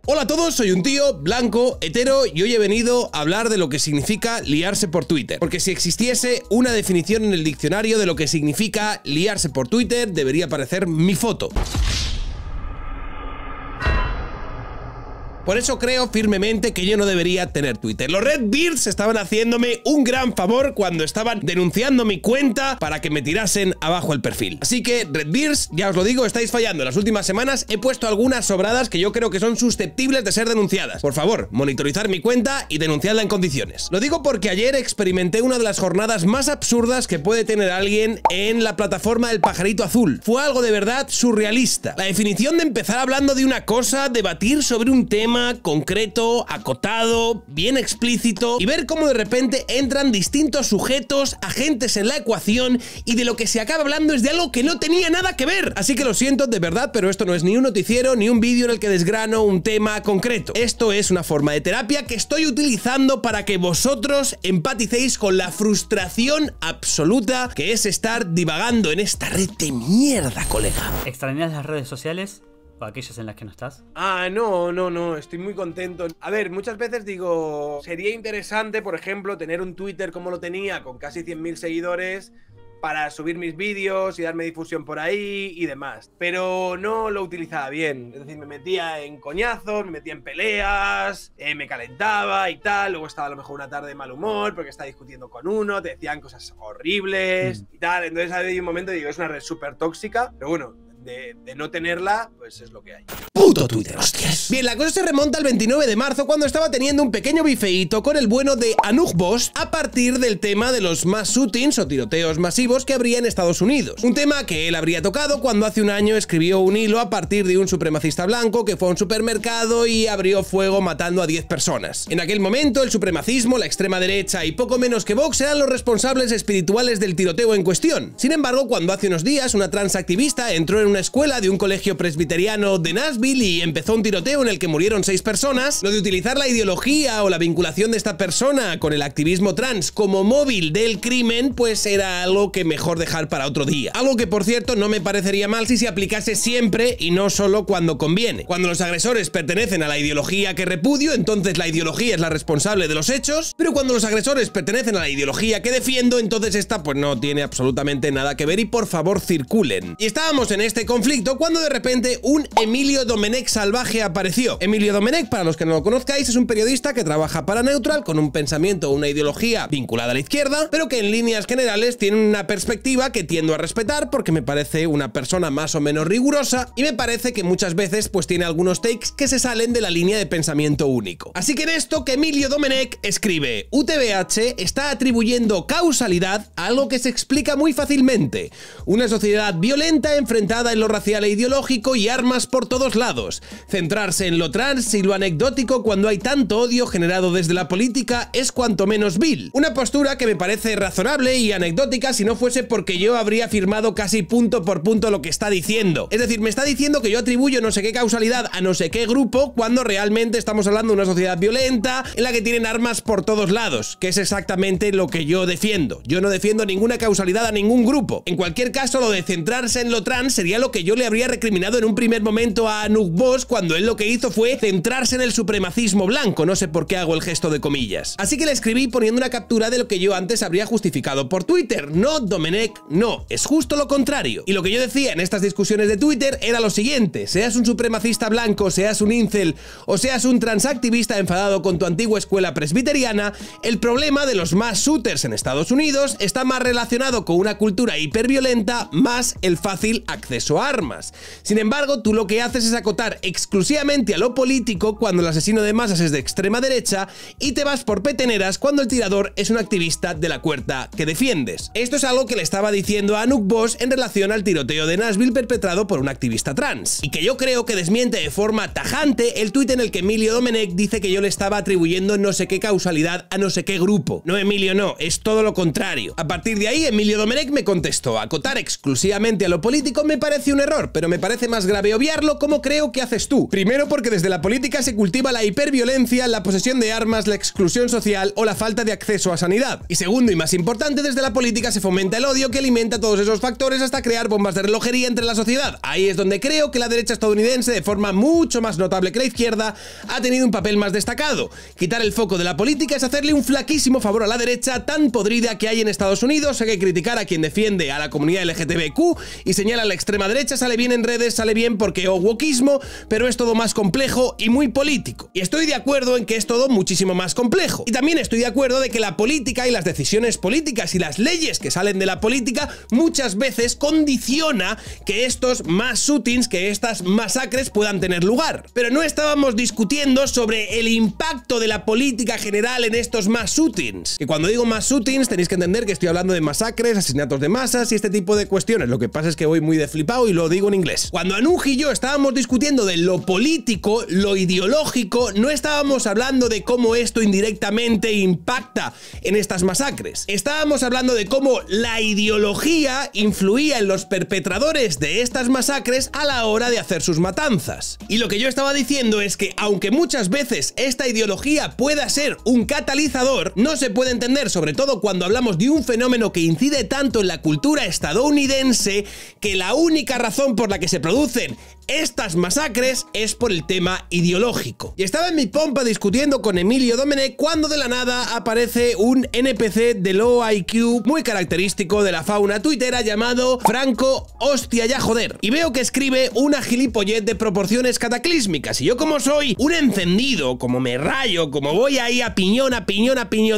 Hola a todos, soy un tío blanco, hetero, y hoy he venido a hablar de lo que significa liarse por Twitter. Porque si existiese una definición en el diccionario de lo que significa liarse por Twitter, debería aparecer mi foto. Por eso creo firmemente que yo no debería tener Twitter. Los Redbeards estaban haciéndome un gran favor cuando estaban denunciando mi cuenta para que me tirasen abajo el perfil. Así que, Redbeards, ya os lo digo, estáis fallando. En las últimas semanas he puesto algunas sobradas que yo creo que son susceptibles de ser denunciadas. Por favor, monitorizar mi cuenta y denunciarla en condiciones. Lo digo porque ayer experimenté una de las jornadas más absurdas que puede tener alguien en la plataforma del pajarito azul. Fue algo de verdad surrealista. La definición de empezar hablando de una cosa, debatir sobre un tema concreto, acotado, bien explícito, y ver cómo de repente entran distintos sujetos, agentes en la ecuación, y de lo que se acaba hablando es de algo que no tenía nada que ver. Así que lo siento de verdad, pero esto no es ni un noticiero ni un vídeo en el que desgrano un tema concreto. Esto es una forma de terapia que estoy utilizando para que vosotros empaticéis con la frustración absoluta que es estar divagando en esta red de mierda, colega. ¿Extrañas las redes sociales? ¿O aquellas en las que no estás? No, estoy muy contento. A ver, muchas veces digo, sería interesante, por ejemplo, tener un Twitter como lo tenía, con casi 100.000 seguidores, para subir mis vídeos y darme difusión por ahí y demás. Pero no lo utilizaba bien. Es decir, me metía en coñazos, me metía en peleas, me calentaba y tal. Luego estaba a lo mejor una tarde de mal humor porque estaba discutiendo con uno, te decían cosas horribles y tal. Entonces había un momento, digo, es una red súper tóxica, pero bueno, de no tenerla, pues es lo que hay. Puto Twitter, hostias. Bien, la cosa se remonta al 29 de marzo cuando estaba teniendo un pequeño bifeíto con el bueno de Anouk Bosch a partir del tema de los mass shootings o tiroteos masivos que habría en Estados Unidos. Un tema que él habría tocado cuando hace un año escribió un hilo a partir de un supremacista blanco que fue a un supermercado y abrió fuego matando a 10 personas. En aquel momento el supremacismo, la extrema derecha y poco menos que Vox eran los responsables espirituales del tiroteo en cuestión. Sin embargo, cuando hace unos días una transactivista entró en una escuela de un colegio presbiteriano de Nashville y empezó un tiroteo en el que murieron 6 personas, lo de utilizar la ideología o la vinculación de esta persona con el activismo trans como móvil del crimen, pues era algo que mejor dejar para otro día. Algo que, por cierto, no me parecería mal si se aplicase siempre y no solo cuando conviene. Cuando los agresores pertenecen a la ideología que repudio, entonces la ideología es la responsable de los hechos, pero cuando los agresores pertenecen a la ideología que defiendo, entonces esta pues no tiene absolutamente nada que ver y por favor circulen. Y estábamos en este conflicto cuando de repente un Emilio Domenech salvaje apareció. Emilio Domenech, para los que no lo conozcáis, es un periodista que trabaja para Neutral con un pensamiento o una ideología vinculada a la izquierda, pero que en líneas generales tiene una perspectiva que tiendo a respetar porque me parece una persona más o menos rigurosa y me parece que muchas veces pues tiene algunos takes que se salen de la línea de pensamiento único. Así que en esto que Emilio Domenech escribe: UTBH está atribuyendo causalidad a algo que se explica muy fácilmente. Una sociedad violenta enfrentada en lo racial e ideológico y armas por todos lados. Centrarse en lo trans y lo anecdótico cuando hay tanto odio generado desde la política es cuanto menos vil. Una postura que me parece razonable y anecdótica si no fuese porque yo habría afirmado casi punto por punto lo que está diciendo. Es decir, me está diciendo que yo atribuyo no sé qué causalidad a no sé qué grupo cuando realmente estamos hablando de una sociedad violenta en la que tienen armas por todos lados, que es exactamente lo que yo defiendo. Yo no defiendo ninguna causalidad a ningún grupo. En cualquier caso, lo de centrarse en lo trans sería lo que yo le habría recriminado en un primer momento a Anouk Bosch cuando él lo que hizo fue centrarse en el supremacismo blanco. No sé por qué hago el gesto de comillas. Así que le escribí poniendo una captura de lo que yo antes habría justificado por Twitter. No, Domenech, no, es justo lo contrario. Y lo que yo decía en estas discusiones de Twitter era lo siguiente: seas un supremacista blanco, seas un incel o seas un transactivista enfadado con tu antigua escuela presbiteriana, el problema de los mass shooters en Estados Unidos está más relacionado con una cultura hiperviolenta más el fácil acceso a armas. Sin embargo, tú lo que haces es acotar exclusivamente a lo político cuando el asesino de masas es de extrema derecha y te vas por peteneras cuando el tirador es un activista de la cuerda que defiendes. Esto es algo que le estaba diciendo a Anouk Bosch en relación al tiroteo de Nashville perpetrado por un activista trans, y que yo creo que desmiente de forma tajante el tuit en el que Emilio Domenech dice que yo le estaba atribuyendo no sé qué causalidad a no sé qué grupo. No, Emilio, no, es todo lo contrario. A partir de ahí, Emilio Domenech me contestó: acotar exclusivamente a lo político me parece parece un error, pero me parece más grave obviarlo, como creo que haces tú. Primero, porque desde la política se cultiva la hiperviolencia, la posesión de armas, la exclusión social o la falta de acceso a sanidad. Y segundo y más importante, desde la política se fomenta el odio que alimenta todos esos factores hasta crear bombas de relojería entre la sociedad. Ahí es donde creo que la derecha estadounidense, de forma mucho más notable que la izquierda, ha tenido un papel más destacado. Quitar el foco de la política es hacerle un flaquísimo favor a la derecha tan podrida que hay en Estados Unidos. Hay que criticar a quien defiende a la comunidad LGTBQ y señala a la extrema derecha, sale bien en redes, sale bien porque wokismo, pero es todo más complejo y muy político. Y estoy de acuerdo en que es todo muchísimo más complejo. Y también estoy de acuerdo de que la política y las decisiones políticas y las leyes que salen de la política muchas veces condiciona que estos mass shootings, que estas masacres puedan tener lugar. Pero no estábamos discutiendo sobre el impacto de la política general en estos mass shootings. Que cuando digo mass shootings tenéis que entender que estoy hablando de masacres, asesinatos de masas y este tipo de cuestiones. Lo que pasa es que voy muy de flipado y lo digo en inglés. Cuando Anuj y yo estábamos discutiendo de lo político, lo ideológico, no estábamos hablando de cómo esto indirectamente impacta en estas masacres. Estábamos hablando de cómo la ideología influía en los perpetradores de estas masacres a la hora de hacer sus matanzas. Y lo que yo estaba diciendo es que aunque muchas veces esta ideología pueda ser un catalizador, no se puede entender, sobre todo cuando hablamos de un fenómeno que incide tanto en la cultura estadounidense, que la única razón por la que se producen estas masacres es por el tema ideológico. Y estaba en mi pompa discutiendo con Emilio Domenech cuando de la nada aparece un NPC de low IQ muy característico de la fauna tuitera llamado Franco Hostia ya joder. Y veo que escribe una gilipollez de proporciones cataclísmicas. Y yo, como soy un encendido, como me rayo, como voy ahí a piñón,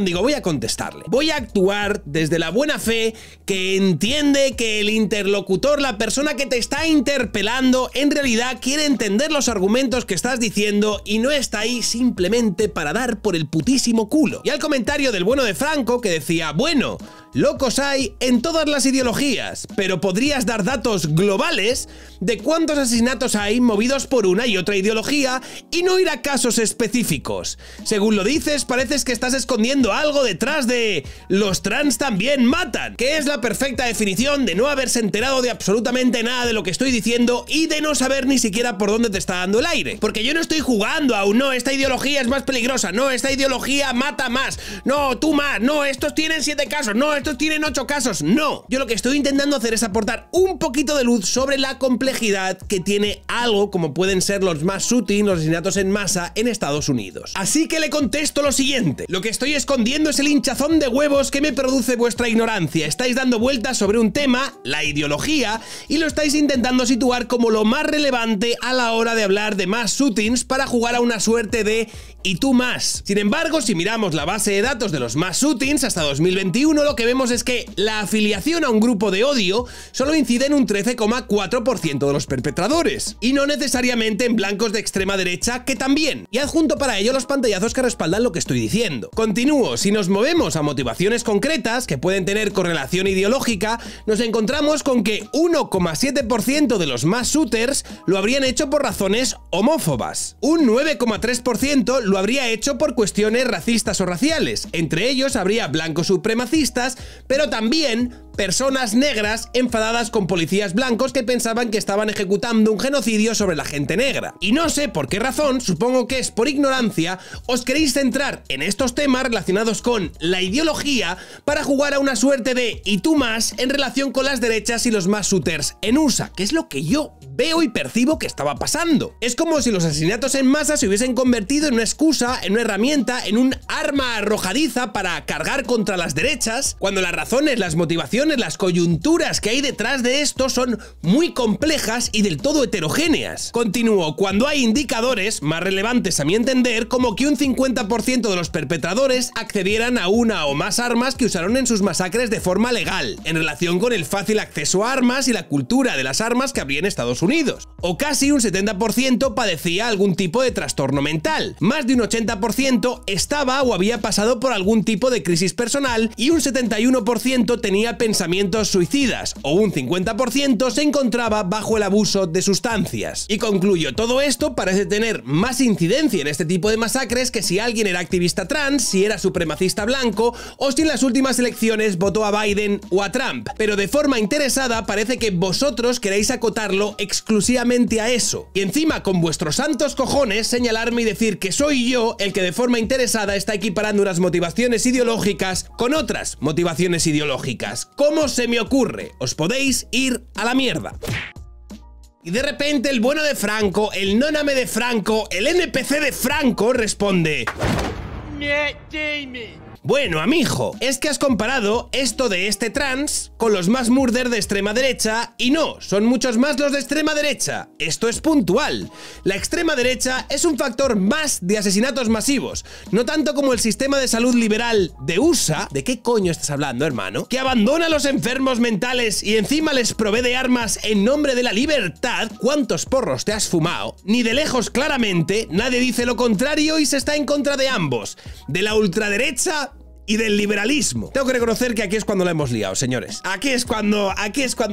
digo, voy a contestarle. Voy a actuar desde la buena fe que entiende que el interlocutor, la persona que te está interpelando, en realidad quiere entender los argumentos que estás diciendo y no está ahí simplemente para dar por el putísimo culo. Y al comentario del bueno de Franco, que decía, bueno, locos hay en todas las ideologías, pero podrías dar datos globales de cuántos asesinatos hay movidos por una y otra ideología y no ir a casos específicos. Según lo dices, pareces que estás escondiendo algo detrás de los trans también matan, que es la perfecta definición de no haberse enterado de absolutamente nada de lo que estoy diciendo y de no saber ni siquiera por dónde te está dando el aire. Porque yo no estoy jugando a un no, esta ideología es más peligrosa, no, esta ideología mata más, no, tú más, no, estos tienen 7 casos, no, estos tienen 8 casos, no. Yo lo que estoy intentando hacer es aportar un poquito de luz sobre la complejidad que tiene algo como pueden ser los mass shootings, los asesinatos en masa en Estados Unidos. Así que le contesto lo siguiente: lo que estoy escondiendo es el hinchazón de huevos que me produce vuestra ignorancia. Estáis dando vueltas sobre un tema, la ideología, y lo estáis intentando situar como lo más relevante a la hora de hablar de mass shootings para jugar a una suerte de y tú más. Sin embargo, si miramos la base de datos de los mass shootings hasta 2021, lo que vemos es que la afiliación a un grupo de odio solo incide en un 13,4% de los perpetradores, y no necesariamente en blancos de extrema derecha, que también. Y adjunto para ello los pantallazos que respaldan lo que estoy diciendo. Continúo, si nos movemos a motivaciones concretas que pueden tener correlación ideológica, nos encontramos con que 1,7% de los mass shooters lo habrían hecho por razones homófobas. Un 9,3% lo habría hecho por cuestiones racistas o raciales. Entre ellos habría blancos supremacistas, pero también personas negras enfadadas con policías blancos que pensaban que estaban ejecutando un genocidio sobre la gente negra. Y no sé por qué razón, supongo que es por ignorancia, os queréis centrar en estos temas relacionados con la ideología para jugar a una suerte de y tú más en relación con las derechas y los mass shooters en USA, que es lo que yo veo y percibo que estaba pasando. Es como si los asesinatos en masa se hubiesen convertido en una excusa, en una herramienta, en un arma arrojadiza para cargar contra las derechas, cuando las razones, las motivaciones, las coyunturas que hay detrás de esto son muy complejas y del todo heterogéneas. Continúo, cuando hay indicadores más relevantes a mi entender, como que un 50% de los perpetradores accedieran a una o más armas que usaron en sus masacres de forma legal, en relación con el fácil acceso a armas y la cultura de las armas que habría en Estados Unidos, o casi un 70% padecía algún tipo de trastorno mental, más de un 80% estaba o había pasado por algún tipo de crisis personal y un 71% tenía pensamientos suicidas, o un 50% se encontraba bajo el abuso de sustancias. Y concluyo, todo esto parece tener más incidencia en este tipo de masacres que si alguien era activista trans, si era supremacista blanco o si en las últimas elecciones votó a Biden o a Trump. Pero de forma interesada parece que vosotros queréis acotarlo exclusivamente a eso. Y encima con vuestros santos cojones señalarme y decir que soy yo el que de forma interesada está equiparando unas motivaciones ideológicas con otras motivaciones ideológicas. ¿Cómo se me ocurre? Os podéis ir a la mierda. Y de repente el bueno de Franco, el nóname de Franco, el NPC de Franco responde: bueno, amijo, es que has comparado esto de este trans con los más murder de extrema derecha y no, son muchos más los de extrema derecha. Esto es puntual. La extrema derecha es un factor más de asesinatos masivos, no tanto como el sistema de salud liberal de USA. ¿De qué coño estás hablando, hermano? Que abandona a los enfermos mentales y encima les provee de armas en nombre de la libertad. ¿Cuántos porros te has fumado? Ni de lejos, claramente, nadie dice lo contrario y se está en contra de ambos, de la ultraderecha y del liberalismo. Tengo que reconocer que aquí es cuando la hemos liado, señores. Aquí es cuando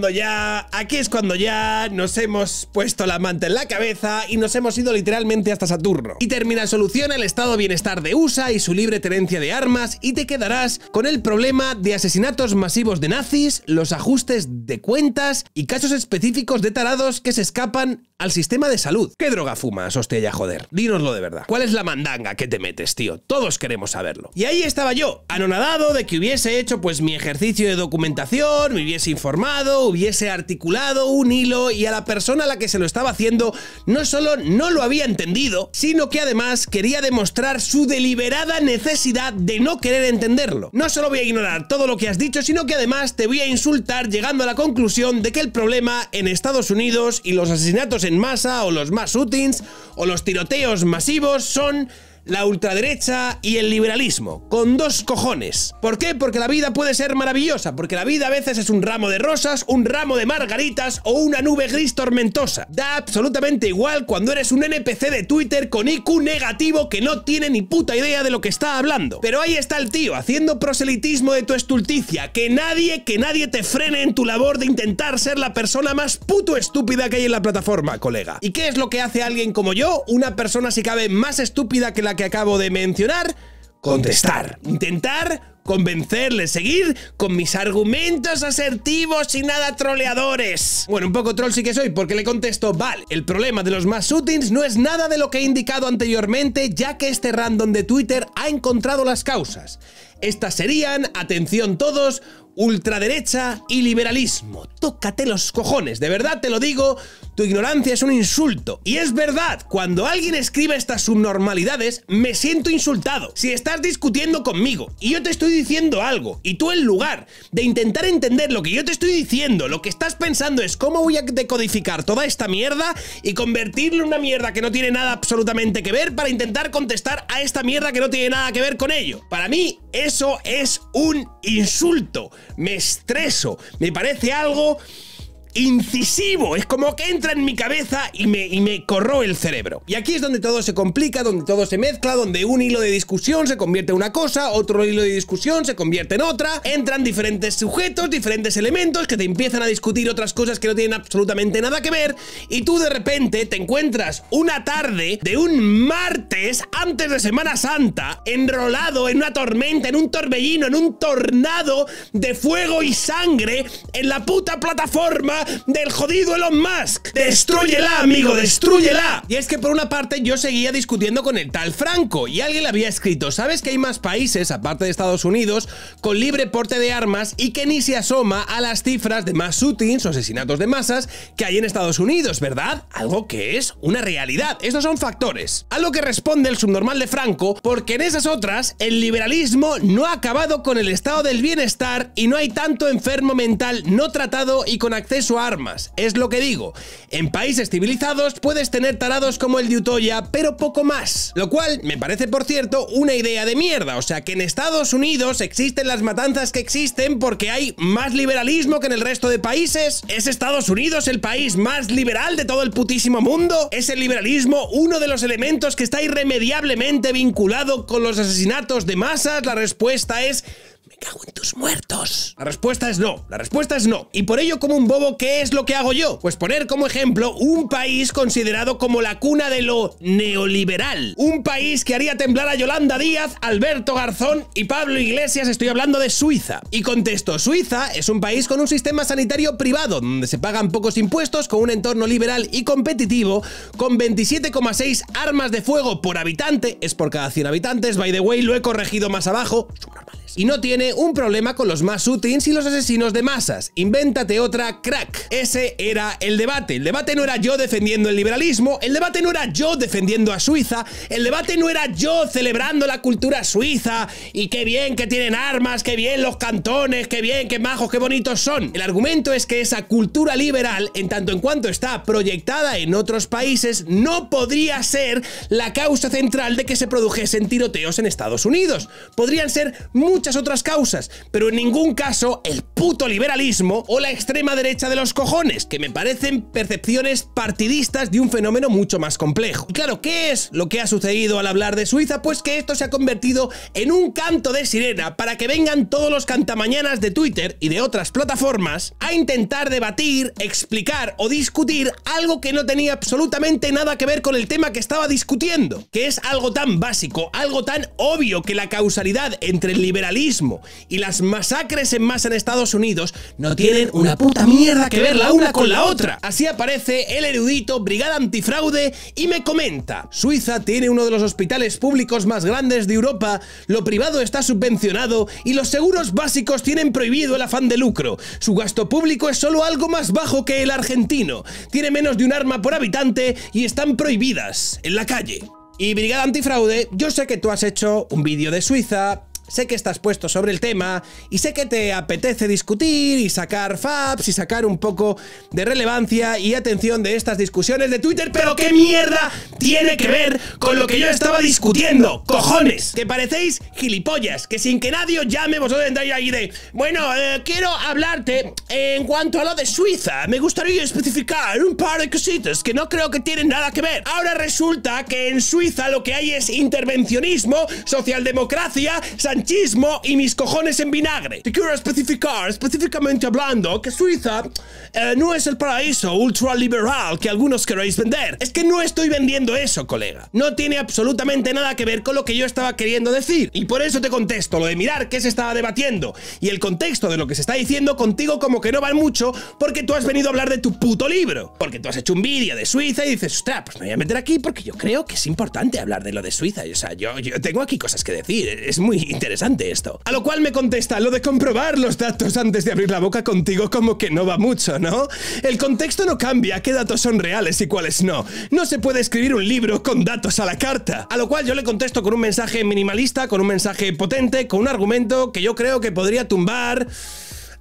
ya nos hemos puesto la manta en la cabeza y nos hemos ido literalmente hasta Saturno. Y termina soluciona el estado de bienestar de USA y su libre tenencia de armas y te quedarás con el problema de asesinatos masivos de nazis, los ajustes de cuentas y casos específicos de tarados que se escapan al sistema de salud. ¿Qué droga fumas, hostia, joder? Dínoslo de verdad. ¿Cuál es la mandanga que te metes, tío? Todos queremos saberlo. Y ahí estaba yo, anonadado de que hubiese hecho pues mi ejercicio de documentación, me hubiese informado, hubiese articulado un hilo y a la persona a la que se lo estaba haciendo no solo no lo había entendido, sino que además quería demostrar su deliberada necesidad de no querer entenderlo. No solo voy a ignorar todo lo que has dicho, sino que además te voy a insultar llegando a la conclusión de que el problema en Estados Unidos y los asesinatos en masa o los mass shootings o los tiroteos masivos son la ultraderecha y el liberalismo, con dos cojones. ¿Por qué? Porque la vida puede ser maravillosa, porque la vida a veces es un ramo de rosas, un ramo de margaritas o una nube gris tormentosa. Da absolutamente igual cuando eres un NPC de Twitter con IQ negativo que no tiene ni puta idea de lo que está hablando. Pero ahí está el tío, haciendo proselitismo de tu estulticia, que nadie te frene en tu labor de intentar ser la persona más puto estúpida que hay en la plataforma, colega. ¿Y qué es lo que hace alguien como yo, una persona si cabe más estúpida que la que acabo de mencionar? Contestar. Intentar convencerle, seguir con mis argumentos asertivos y nada troleadores. Bueno, un poco troll sí que soy, porque le contesto: vale, el problema de los mass shootings no es nada de lo que he indicado anteriormente, ya que este random de Twitter ha encontrado las causas. Estas serían, atención todos, ultraderecha y liberalismo. Tócate los cojones, de verdad te lo digo, tu ignorancia es un insulto. Y es verdad, cuando alguien escribe estas subnormalidades, me siento insultado. Si estás discutiendo conmigo y yo te estoy diciendo algo, y tú en lugar de intentar entender lo que yo te estoy diciendo, lo que estás pensando es cómo voy a decodificar toda esta mierda y convertirlo en una mierda que no tiene nada absolutamente que ver para intentar contestar a esta mierda que no tiene nada que ver con ello. Para mí, eso es un insulto. Me estreso, me parece algo incisivo, es como que entra en mi cabeza y me corroe el cerebro. Y aquí es donde todo se complica, donde todo se mezcla, donde un hilo de discusión se convierte en una cosa, otro hilo de discusión se convierte en otra, entran diferentes sujetos, diferentes elementos que te empiezan a discutir otras cosas que no tienen absolutamente nada que ver, y tú de repente te encuentras una tarde de un martes antes de Semana Santa enrolado en una tormenta, en un torbellino, en un tornado de fuego y sangre en la puta plataforma del jodido Elon Musk. ¡Destrúyela, amigo, destrúyela! Y es que por una parte yo seguía discutiendo con el tal Franco y alguien le había escrito: ¿sabes que hay más países, aparte de Estados Unidos, con libre porte de armas y que ni se asoma a las cifras de mass shootings o asesinatos de masas que hay en Estados Unidos, verdad? Algo que es una realidad. Estos son factores. A lo que responde el subnormal de Franco: porque en esas otras el liberalismo no ha acabado con el estado del bienestar y no hay tanto enfermo mental no tratado y con acceso acceso a armas. Es lo que digo. En países civilizados puedes tener tarados como el de Utoya, pero poco más. Lo cual me parece, por cierto, una idea de mierda. O sea, que en Estados Unidos existen las matanzas que existen porque hay más liberalismo que en el resto de países. ¿Es Estados Unidos el país más liberal de todo el putísimo mundo? ¿Es el liberalismo uno de los elementos que está irremediablemente vinculado con los asesinatos de masas? La respuesta es... me cago en tus muertos. La respuesta es no, la respuesta es no. Y por ello, como un bobo, ¿qué es lo que hago yo? Pues poner como ejemplo un país considerado como la cuna de lo neoliberal. Un país que haría temblar a Yolanda Díaz, Alberto Garzón y Pablo Iglesias. Estoy hablando de Suiza. Y contesto, Suiza es un país con un sistema sanitario privado, donde se pagan pocos impuestos, con un entorno liberal y competitivo, con 27,6 armas de fuego por habitante. Es por cada 100 habitantes, by the way, lo he corregido más abajo. Subnormales. Y no tiene un problema con los mass shootings y los asesinos de masas. Invéntate otra, crack. Ese era el debate. El debate no era yo defendiendo el liberalismo, el debate no era yo defendiendo a Suiza, el debate no era yo celebrando la cultura suiza y qué bien que tienen armas, qué bien los cantones, qué bien, qué majos, qué bonitos son. El argumento es que esa cultura liberal, en tanto en cuanto está proyectada en otros países, no podría ser la causa central de que se produjesen tiroteos en Estados Unidos. Podrían ser muchas otras causas, pero en ningún caso el puto liberalismo o la extrema derecha de los cojones, que me parecen percepciones partidistas de un fenómeno mucho más complejo. Y claro, ¿qué es lo que ha sucedido al hablar de Suiza? Pues que esto se ha convertido en un canto de sirena para que vengan todos los cantamañanas de Twitter y de otras plataformas a intentar debatir, explicar o discutir algo que no tenía absolutamente nada que ver con el tema que estaba discutiendo, que es algo tan básico, algo tan obvio, que la causalidad entre el liberalismo y las masacres en masa en Estados Unidos no tienen una puta mierda que ver la una con la otra. Así aparece el erudito Brigada Antifraude y me comenta: Suiza tiene uno de los hospitales públicos más grandes de Europa, lo privado está subvencionado y los seguros básicos tienen prohibido el afán de lucro. Su gasto público es solo algo más bajo que el argentino. Tiene menos de un arma por habitante y están prohibidas en la calle. Y Brigada Antifraude, yo sé que tú has hecho un vídeo de Suiza, sé que estás puesto sobre el tema y sé que te apetece discutir y sacar faps y sacar un poco de relevancia y atención de estas discusiones de Twitter, pero ¿qué mierda tiene que ver con lo que yo estaba discutiendo? ¡Cojones! Que parecéis gilipollas, que sin que nadie os llame vosotros entráis ahí de... Bueno, quiero hablarte en cuanto a lo de Suiza. Me gustaría especificar un par de cositas que no creo que tienen nada que ver. Ahora resulta que en Suiza lo que hay es intervencionismo, socialdemocracia, sanchismo y mis cojones en vinagre. Te quiero especificar, específicamente hablando, que Suiza no es el paraíso ultraliberal que algunos queréis vender. Es que no estoy vendiendo eso, colega. No tiene absolutamente nada que ver con lo que yo estaba queriendo decir. Y por eso te contesto lo de mirar qué se estaba debatiendo y el contexto de lo que se está diciendo contigo como que no van mucho, porque tú has venido a hablar de tu puto libro. Porque tú has hecho un vídeo de Suiza y dices, ostras, pues me voy a meter aquí porque yo creo que es importante hablar de lo de Suiza. O sea, yo tengo aquí cosas que decir. Es muy interesante esto. A lo cual me contesta, lo de comprobar los datos antes de abrir la boca contigo como que no va mucho, ¿no? El contexto no cambia, qué datos son reales y cuáles no. No se puede escribir un libro con datos a la carta. A lo cual yo le contesto con un mensaje minimalista, con un mensaje potente, con un argumento que yo creo que podría tumbar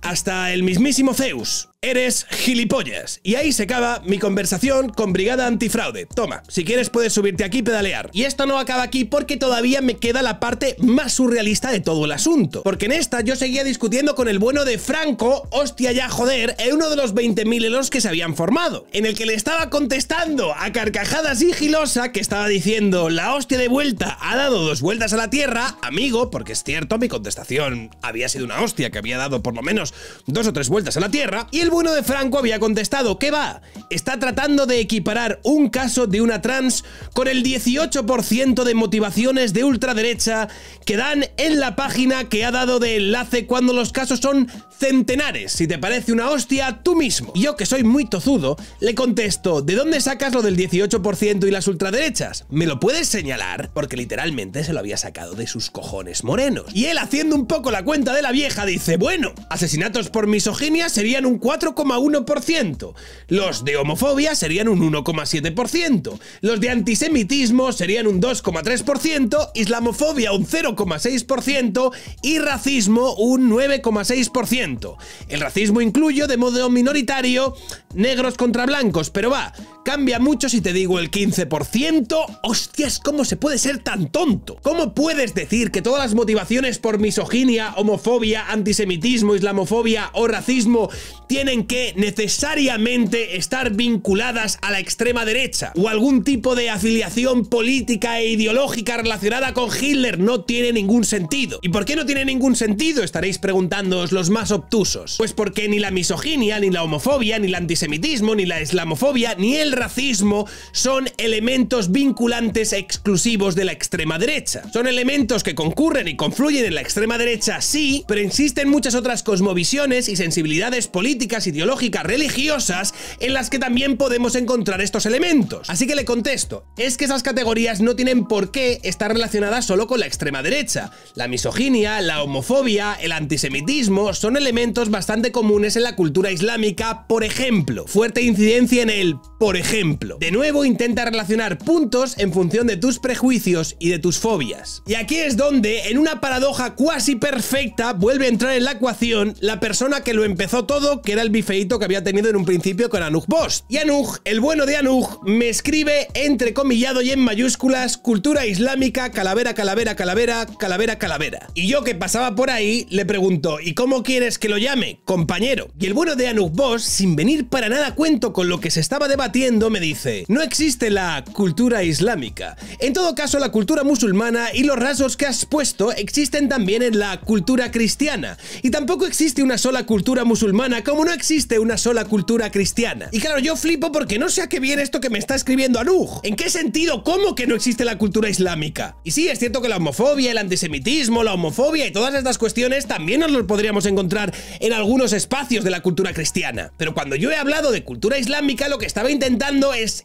hasta el mismísimo Zeus. Eres gilipollas. Y ahí se acaba mi conversación con Brigada Antifraude. Toma, si quieres puedes subirte aquí y pedalear. Y esto no acaba aquí porque todavía me queda la parte más surrealista de todo el asunto. Porque en esta yo seguía discutiendo con el bueno de Franco, hostia ya joder, en uno de los 20.000 elos que se habían formado, en el que le estaba contestando a carcajada sigilosa que estaba diciendo: la hostia de vuelta ha dado 2 vueltas a la Tierra, amigo, porque es cierto, mi contestación había sido una hostia que había dado por lo menos 2 o 3 vueltas a la Tierra, y el bueno de Franco había contestado: ¿qué va? Está tratando de equiparar un caso de una trans con el 18% de motivaciones de ultraderecha que dan en la página que ha dado de enlace cuando los casos son centenares. Si te parece una hostia, tú mismo. Y yo, que soy muy tozudo, le contesto: ¿de dónde sacas lo del 18% y las ultraderechas? ¿Me lo puedes señalar? Porque literalmente se lo había sacado de sus cojones morenos. Y él, haciendo un poco la cuenta de la vieja, dice: bueno, asesinatos por misoginia serían un 4%. 4,1%. Los de homofobia serían un 1,7%. Los de antisemitismo serían un 2,3%, islamofobia un 0,6% y racismo un 9,6%. El racismo incluye de modo minoritario negros contra blancos, pero va, cambia mucho si te digo el 15%. Hostias, ¿cómo se puede ser tan tonto? ¿Cómo puedes decir que todas las motivaciones por misoginia, homofobia, antisemitismo, islamofobia o racismo tienen que necesariamente estar vinculadas a la extrema derecha o algún tipo de afiliación política e ideológica relacionada con Hitler? No tiene ningún sentido. ¿Y por qué no tiene ningún sentido? Estaréis preguntándoos los más obtusos. Pues porque ni la misoginia, ni la homofobia, ni el antisemitismo, ni la islamofobia, ni el racismo son elementos vinculantes exclusivos de la extrema derecha. Son elementos que concurren y confluyen en la extrema derecha, sí, pero existen muchas otras cosmovisiones y sensibilidades políticas, ideológicas, religiosas en las que también podemos encontrar estos elementos. Así que le contesto, es que esas categorías no tienen por qué estar relacionadas solo con la extrema derecha. La misoginia, la homofobia, el antisemitismo son elementos bastante comunes en la cultura islámica, por ejemplo. Fuerte incidencia en el por ejemplo. De nuevo, intenta relacionar puntos en función de tus prejuicios y de tus fobias. Y aquí es donde, en una paradoja cuasi perfecta, vuelve a entrar en la ecuación la persona que lo empezó todo, que era el bifeíto que había tenido en un principio con Anuj Bost. Y Anuj, el bueno de Anuj, me escribe entrecomillado y en mayúsculas: cultura islámica, calavera, calavera, calavera, calavera, calavera. Y yo, que pasaba por ahí, le pregunto: ¿y cómo quieres que lo llame, compañero? Y el bueno de Anuj Bost, sin venir para nada a cuento con lo que se estaba debatiendo, me dice: no existe la cultura islámica. En todo caso, la cultura musulmana y los rasgos que has puesto existen también en la cultura cristiana. Y tampoco existe una sola cultura musulmana, como no existe una sola cultura cristiana. Y claro, yo flipo porque no sé a qué viene esto que me está escribiendo Anuj. ¿En qué sentido? ¿Cómo que no existe la cultura islámica? Y sí, es cierto que la homofobia, el antisemitismo, la homofobia y todas estas cuestiones también nos los podríamos encontrar en algunos espacios de la cultura cristiana. Pero cuando yo he hablado de cultura islámica, lo que estaba intentando es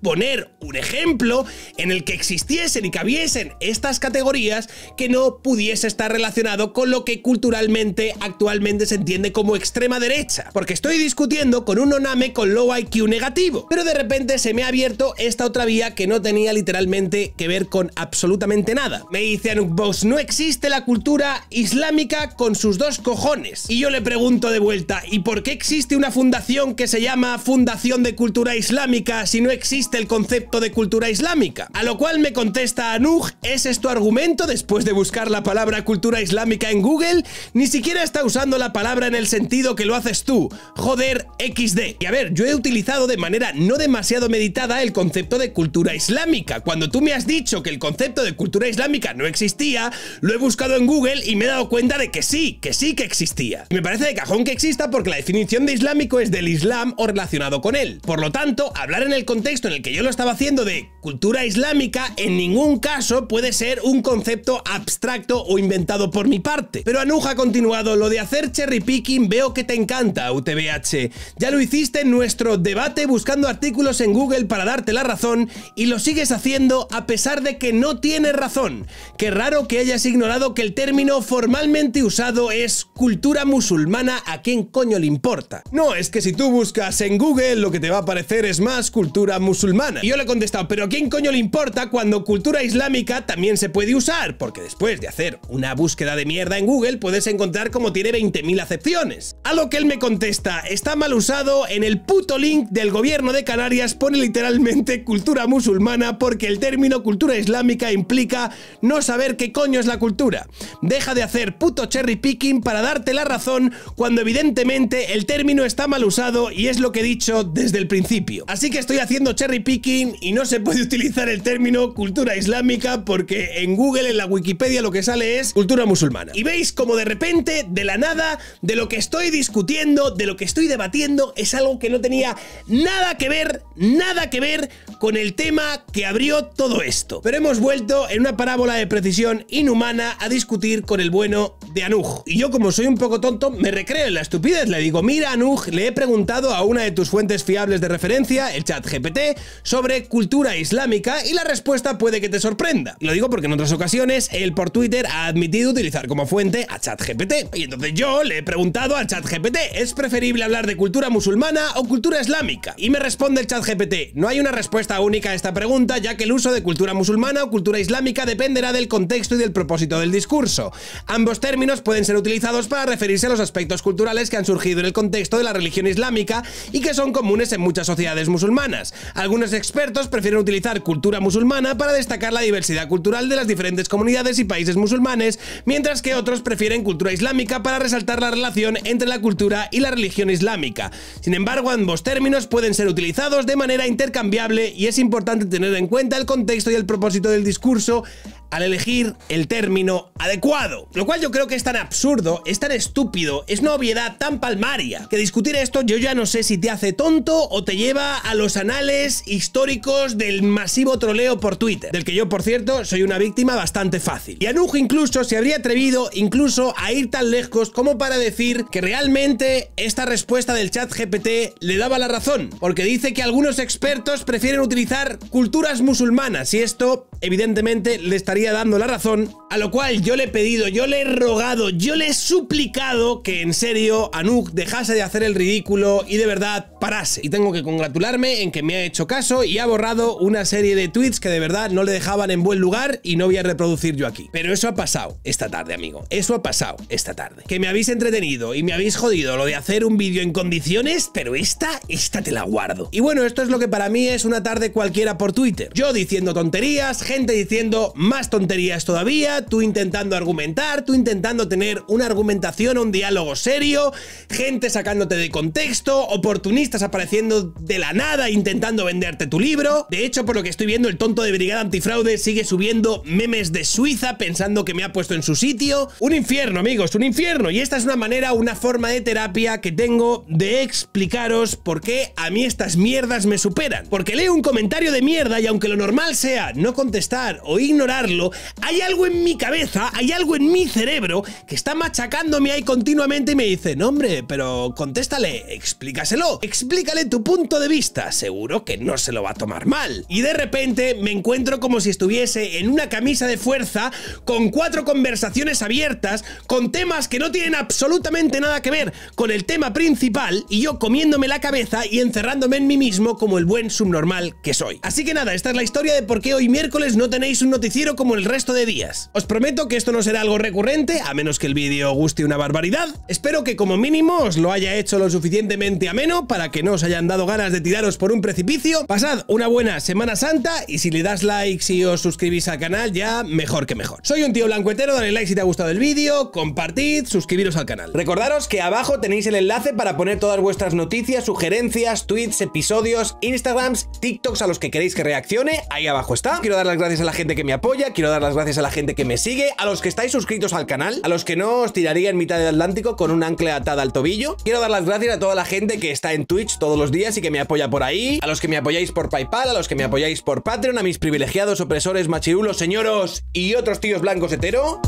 poner un ejemplo en el que existiesen y cabiesen estas categorías que no pudiese estar relacionado con lo que culturalmente actualmente se entiende como extrema derecha. Porque estoy discutiendo con un noname con low IQ negativo, pero de repente se me ha abierto esta otra vía que no tenía literalmente que ver con absolutamente nada. Me dice Anuj Bost: no existe la cultura islámica con sus dos cojones. Y yo le pregunto de vuelta: ¿y por qué existe una fundación que se llama Fundación de Cultura Islámica si no existe el concepto de cultura islámica? A lo cual me contesta Anuj: ¿ese es tu argumento después de buscar la palabra cultura islámica en Google? Ni siquiera está usando la palabra en el sentido que lo haces tú. Joder, XD. Y a ver, yo he utilizado de manera no demasiado meditada el concepto de cultura islámica. Cuando tú me has dicho que el concepto de cultura islámica no existía, lo he buscado en Google y me he dado cuenta de que sí que existía. Y me parece de cajón que exista porque la definición de islámico es del islam o relacionado con él. Por lo tanto, hablar en el contexto en el que yo lo estaba haciendo de cultura islámica en ningún caso puede ser un concepto abstracto o inventado por mi parte. Pero Anuj ha continuado: lo de hacer cherry picking veo que te encanta, UTBH. Ya lo hiciste en nuestro debate buscando artículos en Google para darte la razón y lo sigues haciendo a pesar de que no tienes razón. Qué raro que hayas ignorado que el término formalmente usado es cultura musulmana. ¿A quién coño le importa? No, es que si tú buscas en Google lo que te va a aparecer es más cultura musulmana. Y yo le he contestado: ¿pero a quién coño le importa cuando cultura islámica también se puede usar? Porque después de hacer una búsqueda de mierda en Google puedes encontrar como tiene 20.000 acepciones. A lo que él me contesta: está mal usado, en el puto link del gobierno de Canarias pone literalmente cultura musulmana porque el término cultura islámica implica no saber qué coño es la cultura. Deja de hacer puto cherry picking para darte la razón cuando evidentemente el término está mal usado y es lo que he dicho desde el principio. Así que estoy haciendo cherry picking y no se puede utilizar el término cultura islámica porque en Google, en la Wikipedia, lo que sale es cultura musulmana. Y veis como de repente, de la nada, de lo que estoy discutiendo, de lo que estoy debatiendo, es algo que no tenía nada que ver con el tema que abrió todo esto. Pero hemos vuelto en una parábola de precisión inhumana a discutir con el bueno de Anuj. Y yo, como soy un poco tonto, me recreo en la estupidez. Le digo: mira, Anuj, le he preguntado a una de tus fuentes fiables de referencia, el ChatGPT, sobre cultura islámica islámica y la respuesta puede que te sorprenda. Y lo digo porque en otras ocasiones él por Twitter ha admitido utilizar como fuente a ChatGPT. Y entonces yo le he preguntado a ChatGPT, ¿es preferible hablar de cultura musulmana o cultura islámica? Y me responde el ChatGPT, no hay una respuesta única a esta pregunta, ya que el uso de cultura musulmana o cultura islámica dependerá del contexto y del propósito del discurso. Ambos términos pueden ser utilizados para referirse a los aspectos culturales que han surgido en el contexto de la religión islámica y que son comunes en muchas sociedades musulmanas. Algunos expertos prefieren utilizar cultura musulmana para destacar la diversidad cultural de las diferentes comunidades y países musulmanes, mientras que otros prefieren cultura islámica para resaltar la relación entre la cultura y la religión islámica. Sin embargo, ambos términos pueden ser utilizados de manera intercambiable y es importante tener en cuenta el contexto y el propósito del discurso al elegir el término adecuado. Lo cual yo creo que es tan absurdo, es tan estúpido, es una obviedad tan palmaria, que discutir esto yo ya no sé si te hace tonto o te lleva a los anales históricos del masivo troleo por Twitter, del que yo, por cierto, soy una víctima bastante fácil. Y Anuj incluso se habría atrevido incluso a ir tan lejos como para decir que realmente esta respuesta del ChatGPT le daba la razón, porque dice que algunos expertos prefieren utilizar culturas musulmanas y esto evidentemente le estaría dando la razón, a lo cual yo le he pedido, yo le he rogado, yo le he suplicado que en serio Anuj dejase de hacer el ridículo y de verdad parase. Y tengo que congratularme en que me ha hecho caso y ha borrado una serie de tweets que de verdad no le dejaban en buen lugar y no voy a reproducir yo aquí. Pero eso ha pasado esta tarde, amigo. Eso ha pasado esta tarde. Que me habéis entretenido y me habéis jodido lo de hacer un vídeo en condiciones, pero esta te la guardo. Y bueno, esto es lo que para mí es una tarde cualquiera por Twitter. Yo diciendo tonterías, gente diciendo más tonterías todavía, tú intentando argumentar, tú intentando tener una argumentación o un diálogo serio, gente sacándote de contexto, oportunistas apareciendo de la nada intentando venderte tu libro. De hecho, por lo que estoy viendo, el tonto de Brigada Antifraude sigue subiendo memes de Suiza pensando que me ha puesto en su sitio. Un infierno, amigos, un infierno. Y esta es una manera, una forma de terapia que tengo de explicaros por qué a mí estas mierdas me superan. Porque leo un comentario de mierda y aunque lo normal sea no contestar o ignorarlo, hay algo en mi cabeza, hay algo en mi cerebro que está machacándome ahí continuamente y me dice, no hombre, pero contéstale, explícaselo, explícale tu punto de vista, seguro que no se lo va a tomar mal. Y de repente me encuentro como si estuviese en una camisa de fuerza con 4 conversaciones abiertas con temas que no tienen absolutamente nada que ver con el tema principal y yo comiéndome la cabeza y encerrándome en mí mismo como el buen subnormal que soy. Así que nada, esta es la historia de por qué hoy miércoles no tenéis un noticiero como el resto de días. Os prometo que esto no será algo recurrente, a menos que el vídeo guste una barbaridad. Espero que como mínimo os lo haya hecho lo suficientemente ameno para que no os hayan dado ganas de tiraros por un precipicio. Pasad una buena Semana Santa y si le das like y os suscribís al canal ya mejor que mejor. Soy un tío blancuetero, dale like si te ha gustado el vídeo, compartid, suscribiros al canal. Recordaros que abajo tenéis el enlace para poner todas vuestras noticias, sugerencias, tweets, episodios, Instagrams, TikToks a los que queréis que reaccione, ahí abajo está. Quiero dar las gracias a la gente que me apoya, quiero dar las gracias a la gente que me sigue, a los que estáis suscritos al canal, a los que no os tiraría en mitad del Atlántico con un ancla atada al tobillo. Quiero dar las gracias a toda la gente que está en Twitch todos los días y que me apoya por ahí, a los que me apoyáis por PayPal, a los que me apoyáis por Patreon, a mis privilegiados opresores machirulos, señoros y otros tíos blancos hetero.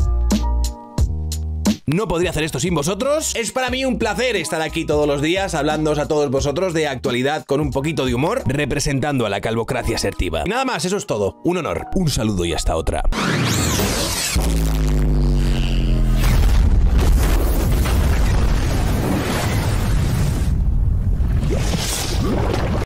No podría hacer esto sin vosotros. Es para mí un placer estar aquí todos los días hablándoos a todos vosotros de actualidad con un poquito de humor, representando a la calvocracia asertiva. Nada más, eso es todo. Un honor, un saludo y hasta otra.